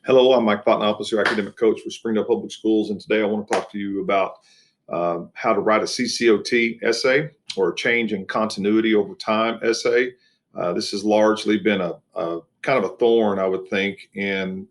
Hello, I'm Mike Potnopoulos, your academic coach for Springdale Public Schools, and today I want to talk to you about how to write a CCOT essay, or a change in continuity over time essay. This has largely been a kind of a thorn, I would think, in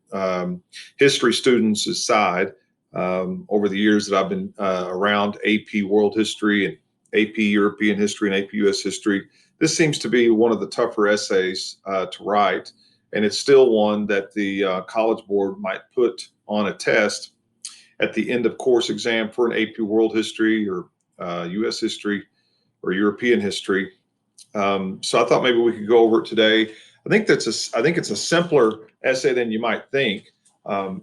history students' side over the years that I've been around AP World History and AP European History and AP US History. This seems to be one of the tougher essays to write. And it's still one that the College Board might put on a test at the end of course exam for an AP World History or US History or European History. So I thought maybe we could go over it today. I think it's a simpler essay than you might think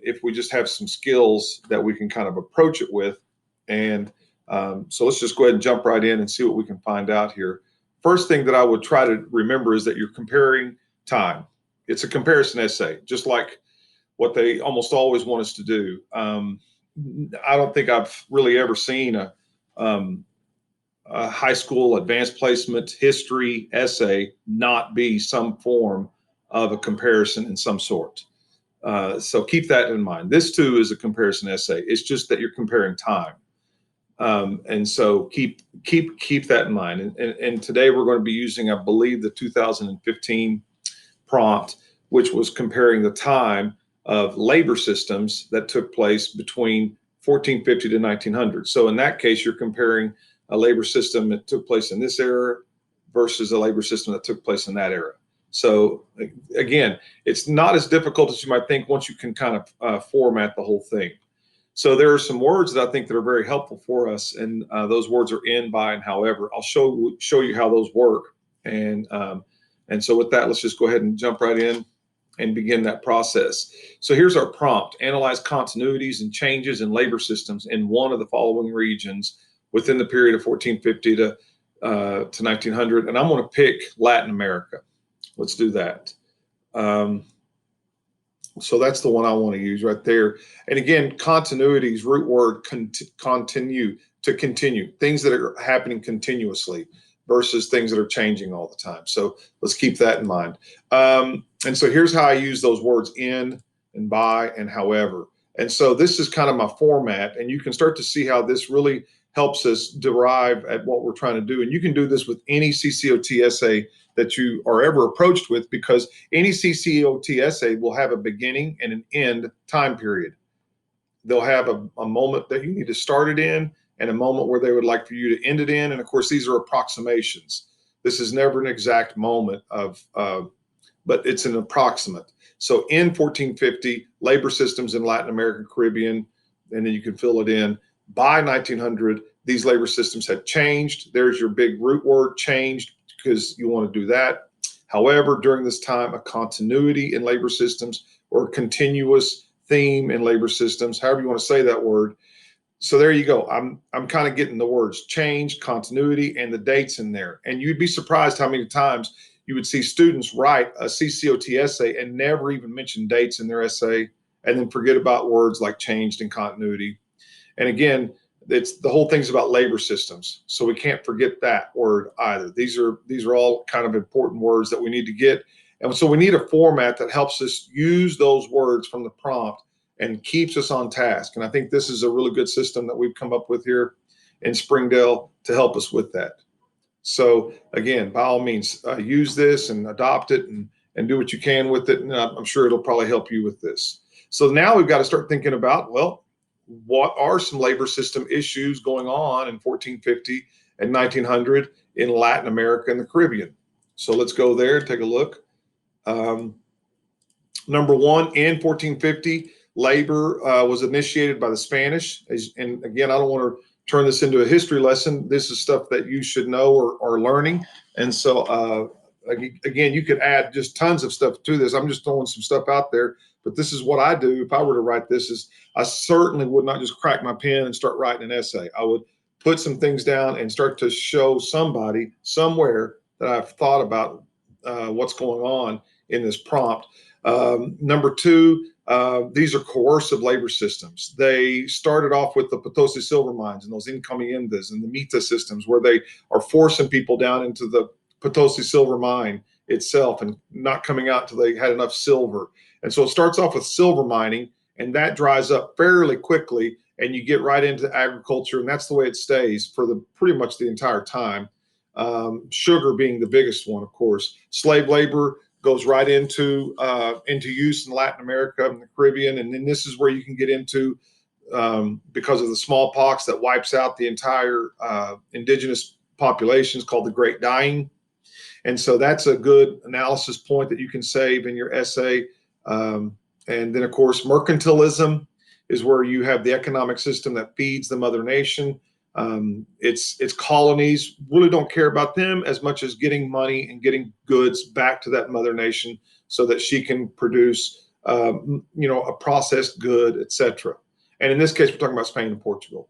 if we just have some skills that we can kind of approach it with. And so let's just go ahead and jump right in and see what we can find out here. First thing that I would try to remember is that you're comparing time. It's a comparison essay, just like what they almost always want us to do. I don't think I've really ever seen a high school advanced placement history essay not be some form of a comparison in some sort. So keep that in mind. This too is a comparison essay. It's just that you're comparing time. And so keep that in mind. And today we're going to be using, I believe, the 2015 prompt, which was comparing the time of labor systems that took place between 1450 to 1900. So in that case, you're comparing a labor system that took place in this era versus a labor system that took place in that era. So again, it's not as difficult as you might think once you can kind of format the whole thing. So there are some words that I think that are very helpful for us, and those words are in, by, and however. I'll show you how those work. And so with that, let's just go ahead and jump right in and begin that process. So here's our prompt: analyze continuities and changes in labor systems in one of the following regions within the period of 1450 to 1900. And I'm going to pick Latin America. Let's do that. So that's the one I want to use right there. And again, continuities, root word, continue, to continue, things that are happening continuously versus things that are changing all the time. So let's keep that in mind. And so here's how I use those words: in, and by, and however. And so this is kind of my format, and you can start to see how this really helps us derive at what we're trying to do. And you can do this with any CCOT essay that you are ever approached with, because any CCOT essay will have a beginning and an end time period. They'll have a moment that you need to start it in, and a moment where they would like for you to end it in. And of course, these are approximations. This is never an exact moment but it's an approximate. So in 1450, labor systems in Latin America, Caribbean, and then you can fill it in. By 1900, these labor systems had changed. There's your big root word, changed, because you want to do that. However, during this time, a continuity in labor systems, or a continuous theme in labor systems, however you want to say that word. So there you go. I'm kind of getting the words changed, continuity, and the dates in there. And you'd be surprised how many times you would see students write a CCOT essay and never even mention dates in their essay, and then forget about words like changed and continuity. And again, it's the whole thing's about labor systems, so we can't forget that word either. These are all kind of important words that we need to get. And so we need a format that helps us use those words from the prompt and keeps us on task. And I think this is a really good system that we've come up with here in Springdale to help us with that. So again, by all means, use this and adopt it and do what you can with it. And I'm sure it'll probably help you with this. So now we've got to start thinking about, well, what are some labor system issues going on in 1450 and 1900 in Latin America and the Caribbean? So let's go there and take a look. Number one, in 1450, labor was initiated by the Spanish. And again, I don't want to turn this into a history lesson. This is stuff that you should know or are learning. And so again, you could add just tons of stuff to this. I'm just throwing some stuff out there, but this is what I do. If I were to write this, is I certainly would not just crack my pen and start writing an essay. I would put some things down and start to show somebody somewhere that I've thought about what's going on in this prompt. Number two, these are coercive labor systems. They started off with the Potosi silver mines and those encomiendas and the Mita systems, where they are forcing people down into the Potosi silver mine itself and not coming out until they had enough silver. And so it starts off with silver mining, and that dries up fairly quickly, and you get right into agriculture, and that's the way it stays for the pretty much the entire time. Sugar being the biggest one, of course. Slave labor goes right into use in Latin America and the Caribbean, and then this is where you can get into because of the smallpox that wipes out the entire indigenous populations, called the Great Dying. And so that's a good analysis point that you can save in your essay. And then, of course, mercantilism is where you have the economic system that feeds the mother nation. Its colonies really don't care about them as much as getting money and getting goods back to that mother nation so that she can produce, a processed good, etc. And in this case, we're talking about Spain and Portugal.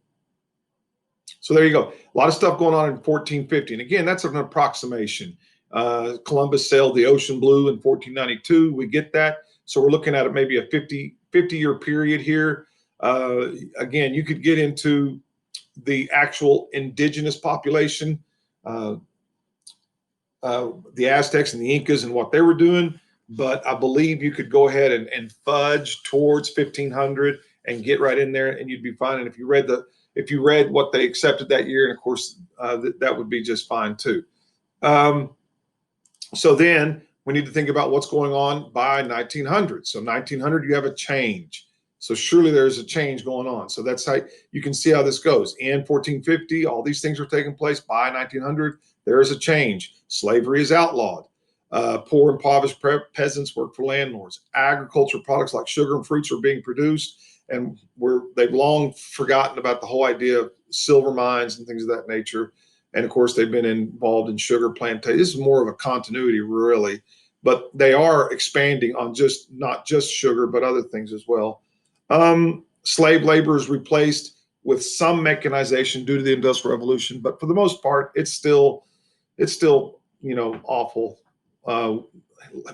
So there you go. A lot of stuff going on in 1450. And again, that's an approximation. Columbus sailed the ocean blue in 1492. We get that. So we're looking at maybe a 50-year period here. Again, you could get into the actual indigenous population, the Aztecs and the Incas and what they were doing. But I believe you could go ahead and fudge towards 1500 and get right in there, and you'd be fine. And if you read what they accepted that year, and of course that would be just fine too. So then we need to think about what's going on by 1900. So 1900, you have a change. So surely there's a change going on. So that's how you can see how this goes. In 1450, all these things are taking place. By 1900, there is a change. Slavery is outlawed. Poor impoverished peasants work for landlords. Agricultural products like sugar and fruits are being produced. And they've long forgotten about the whole idea of silver mines and things of that nature. And of course, they've been involved in sugar plantations. This is more of a continuity, really, but they are expanding on not just sugar, but other things as well. Slave labor is replaced with some mechanization due to the Industrial Revolution, but for the most part, it's still awful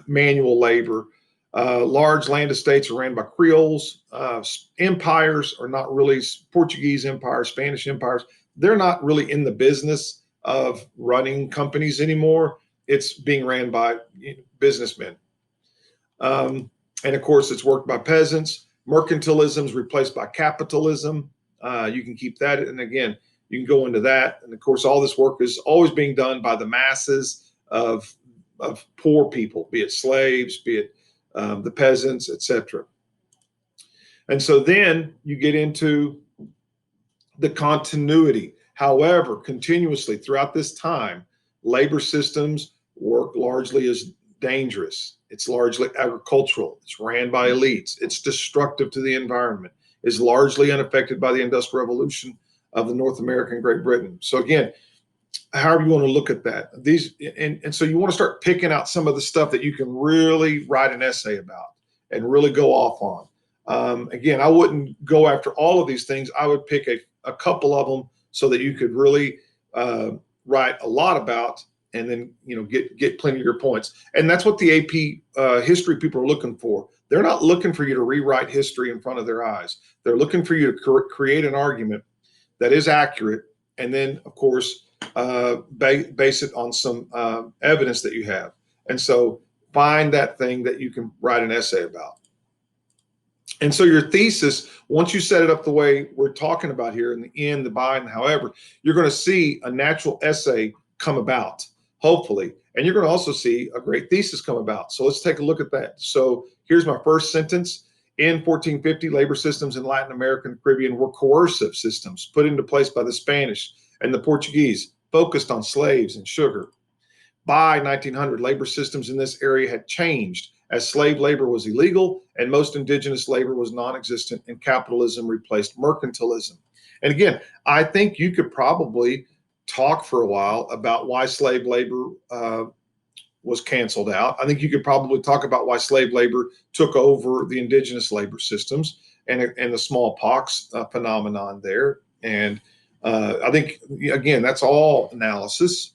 manual labor. Large land estates are ran by Creoles. Empires are not really Portuguese empires, Spanish empires. They're not really in the business of running companies anymore. It's being ran by businessmen. And of course, it's worked by peasants. Mercantilism is replaced by capitalism. You can keep that. And again, you can go into that. And of course, all this work is always being done by the masses of poor people, be it slaves, be it the peasants, etc. And so then you get into the continuity. However, continuously throughout this time, labor systems work largely as dangerous. It's largely agricultural. It's ran by elites. It's destructive to the environment. It's largely unaffected by the Industrial Revolution of the North America and Great Britain. So again, however you want to look at that, and so you want to start picking out some of the stuff that you can really write an essay about and really go off on. Again, I wouldn't go after all of these things. I would pick a couple of them so that you could really write a lot about, and then get plenty of your points. And that's what the AP history people are looking for. They're not looking for you to rewrite history in front of their eyes. They're looking for you to create an argument that is accurate, and then of course base it on some evidence that you have. And so find that thing that you can write an essay about. And so your thesis, once you set it up the way we're talking about here in the in, the by, and however, you're going to see a natural essay come about, hopefully. And you're going to also see a great thesis come about. So let's take a look at that. So here's my first sentence. In 1450, labor systems in Latin America and the Caribbean were coercive systems put into place by the Spanish and the Portuguese, focused on slaves and sugar. By 1900, labor systems in this area had changed, as slave labor was illegal and most indigenous labor was non-existent, and capitalism replaced mercantilism. And again, I think you could probably talk for a while about why slave labor was canceled out. I think you could probably talk about why slave labor took over the indigenous labor systems and the smallpox phenomenon there. And I think, again, that's all analysis.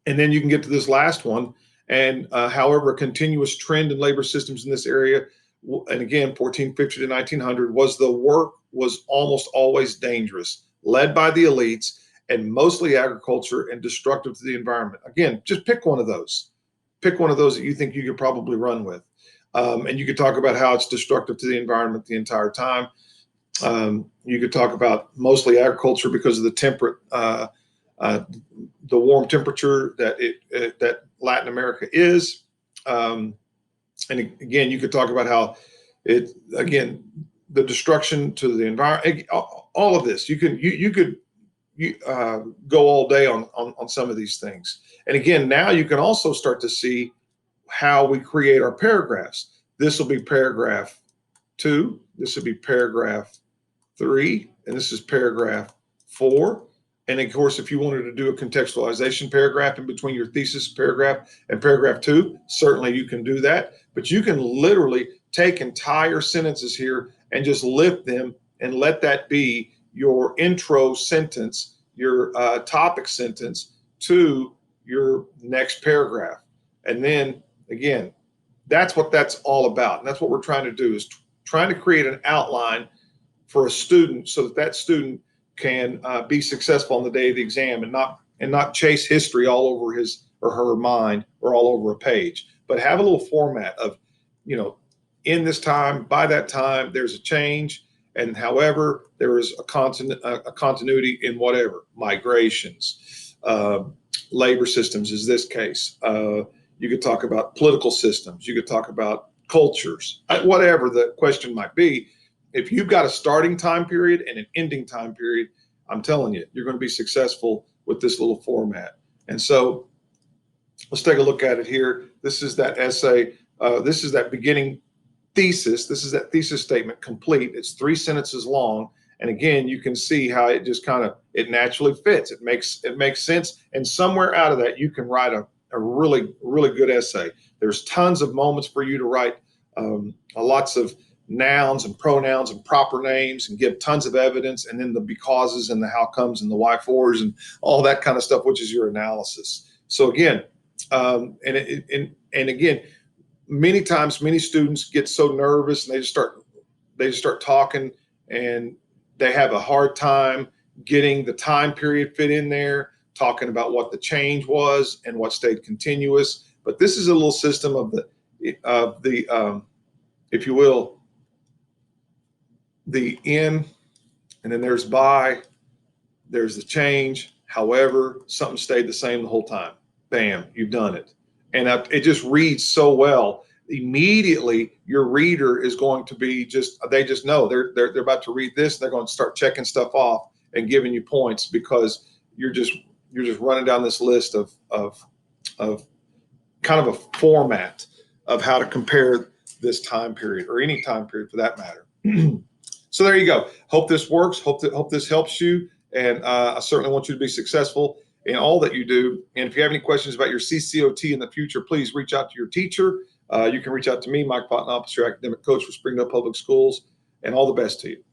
And then you can get to this last one. And however, a continuous trend in labor systems in this area, and again, 1450 to 1900, was the work was almost always dangerous, led by the elites, and mostly agriculture and destructive to the environment. Again, just pick one of those. Pick one of those that you think you could probably run with. And you could talk about how it's destructive to the environment the entire time. You could talk about mostly agriculture because of the temperate, the warm temperature that Latin America is. And again, you could talk about how the destruction to the environment, all of this. You could go all day on some of these things. And again, now you can also start to see how we create our paragraphs. This will be paragraph 2. This will be paragraph 3, and this is paragraph 4. And of course, if you wanted to do a contextualization paragraph in between your thesis paragraph and paragraph 2, certainly you can do that. But you can literally take entire sentences here and just lift them and let that be your intro sentence, your topic sentence to your next paragraph. And then again, that's what that's all about. And that's what we're trying to do, is trying to create an outline for a student so that that student can be successful on the day of the exam and not chase history all over his or her mind or all over a page, but have a little format of, in this time, by that time, there's a change. And however, there is a continuity in whatever, migrations, labor systems is this case. You could talk about political systems. You could talk about cultures, whatever the question might be. If you've got a starting time period and an ending time period, I'm telling you, you're going to be successful with this little format. And so let's take a look at it here. This is that essay. This is that beginning thesis. This is that thesis statement complete. It's 3 sentences long. And again, you can see how it just it naturally fits. It makes sense. And somewhere out of that, you can write a really, really good essay. There's tons of moments for you to write lots of nouns and pronouns and proper names and give tons of evidence, and then the becauses and the how comes and the why fors and all that kind of stuff, which is your analysis. So again, and again, many times, many students get so nervous and they just start talking, and they have a hard time getting the time period fit in there, talking about what the change was and what stayed continuous. But this is a little system of the if you will, the in, and then there's by, there's the change. However, something stayed the same the whole time. Bam, you've done it. And it just reads so well. Immediately, your reader is going to be they just know they're about to read this. They're going to start checking stuff off and giving you points because you're just running down this list of kind of a format of how to compare this time period or any time period for that matter. So there you go. Hope this works. Hope this helps you. And I certainly want you to be successful in all that you do. And if you have any questions about your CCOT in the future, please reach out to your teacher. You can reach out to me, Mike Pottenopoulos, your academic coach for Springdale Public Schools, and all the best to you.